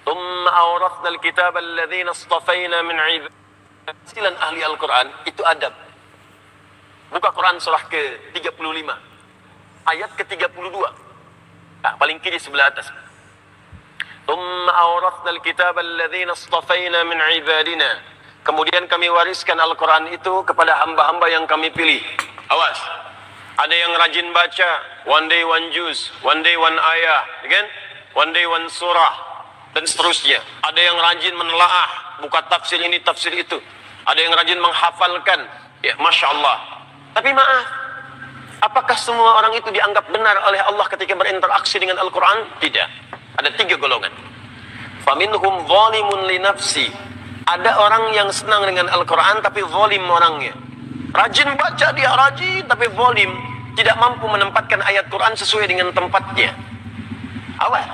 Tsumma awrathna al-kitaba alladhina istafaina min ibadina. Ahli Al-Quran itu adab. Buka Quran surah ke-35 ayat ke-32. Nah, paling kiri sebelah atas. Tsumma awrathna al-kitaba alladhina istafaina min ibadina. Kemudian kami wariskan Al-Quran itu kepada hamba-hamba yang kami pilih. Awas. Ada yang rajin baca, one day one juz, one day one ayah, kan? One day one surah, dan seterusnya. Ada yang rajin menelaah, buka tafsir ini, tafsir itu. Ada yang rajin menghafalkan, ya Masya Allah. Tapi maaf, apakah semua orang itu dianggap benar oleh Allah ketika berinteraksi dengan Al-Quran? Tidak. Ada 3 golongan. Faminhum zalimun li nafsi. Ada orang yang senang dengan Al-Quran tapi zalim orangnya. Rajin baca dia, rajin tapi zalim, tidak mampu menempatkan ayat Quran sesuai dengan tempatnya. Awas.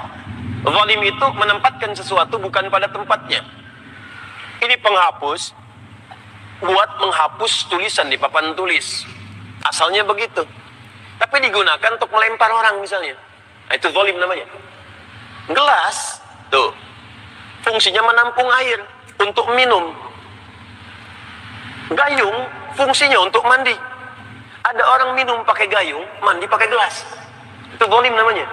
Zalim itu menempatkan sesuatu bukan pada tempatnya. Ini penghapus buat menghapus tulisan di papan tulis. Asalnya begitu. Tapi digunakan untuk melempar orang misalnya. Nah, itu zalim namanya. Gelas, tuh. Fungsinya menampung air untuk minum. Gayung fungsinya untuk mandi. Ada orang minum pakai gayung, mandi pakai gelas. Itu zalim namanya.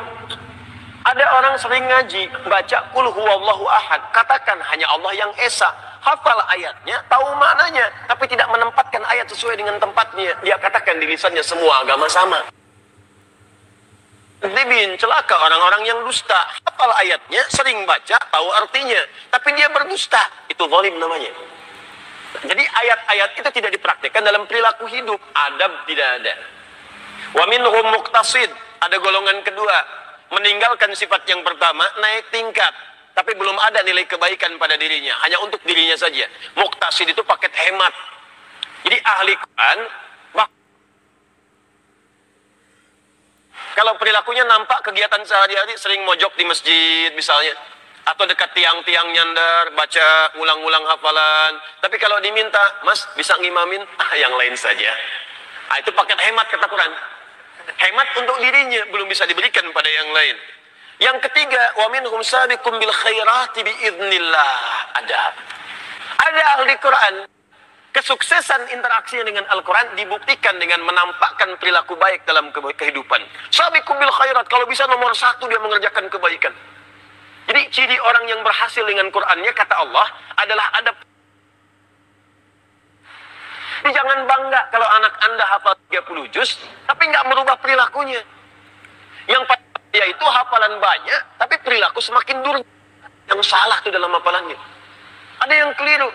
Ada orang sering ngaji, baca qul huwallahu ahad, katakan hanya Allah yang esa, hafal ayatnya, tahu maknanya, tapi tidak menempatkan ayat sesuai dengan tempatnya. Dia katakan di lisannya semua agama sama. Dibin, celaka orang-orang yang dusta, hafal ayatnya, sering baca, tahu artinya, tapi dia berdusta. Itu zalim namanya. Jadi ayat-ayat itu tidak dipraktikkan dalam perilaku hidup. Adab tidak ada. Wa minhum muqtasid. Ada golongan kedua. Meninggalkan sifat yang pertama, naik tingkat. Tapi belum ada nilai kebaikan pada dirinya. Hanya untuk dirinya saja. Muqtasid itu paket hemat. Jadi ahli Quran, kalau perilakunya nampak kegiatan sehari-hari, sering mojok di masjid misalnya. Atau dekat tiang-tiang nyandar, baca ulang-ulang hafalan. Tapi kalau diminta, Mas bisa ngimamin? Yang lain saja. Nah, itu paket hemat kata Quran. Hemat untuk dirinya, belum bisa diberikan pada yang lain. Yang ketiga, wa minhum sabiqum bil khairati biiznillah. Ada ahli Quran. Kesuksesan interaksinya dengan Al-Quran dibuktikan dengan menampakkan perilaku baik dalam kehidupan. Sabiqum bil khairat, kalau bisa nomor 1 dia mengerjakan kebaikan. Jadi ciri orang yang berhasil dengan Qur'annya, kata Allah, adalah adab. Jadi jangan bangga kalau anak Anda hafal 30 juz, tapi nggak merubah perilakunya. Yang yaitu hafalan banyak, tapi perilaku semakin durjana. Yang salah tuh dalam hafalannya. Ada yang keliru.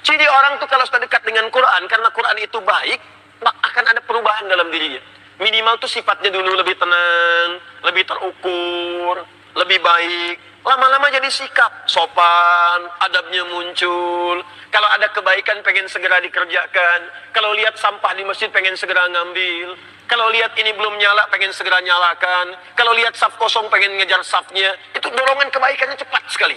Ciri orang tuh kalau sudah dekat dengan Quran, karena Quran itu baik, akan ada perubahan dalam dirinya. Minimal tuh sifatnya dulu lebih tenang, lebih terukur, lebih baik. Lama-lama jadi sikap, sopan, adabnya muncul. Kalau ada kebaikan pengen segera dikerjakan. Kalau lihat sampah di masjid pengen segera ngambil. Kalau lihat ini belum nyala pengen segera nyalakan. Kalau lihat saf kosong pengen ngejar safnya. Itu dorongan kebaikannya cepat sekali.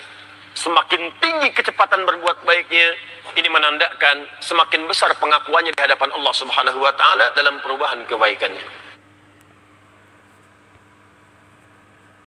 Semakin tinggi kecepatan berbuat baiknya, ini menandakan semakin besar pengakuannya di hadapan Allah Subhanahu wa taala dalam perubahan kebaikannya.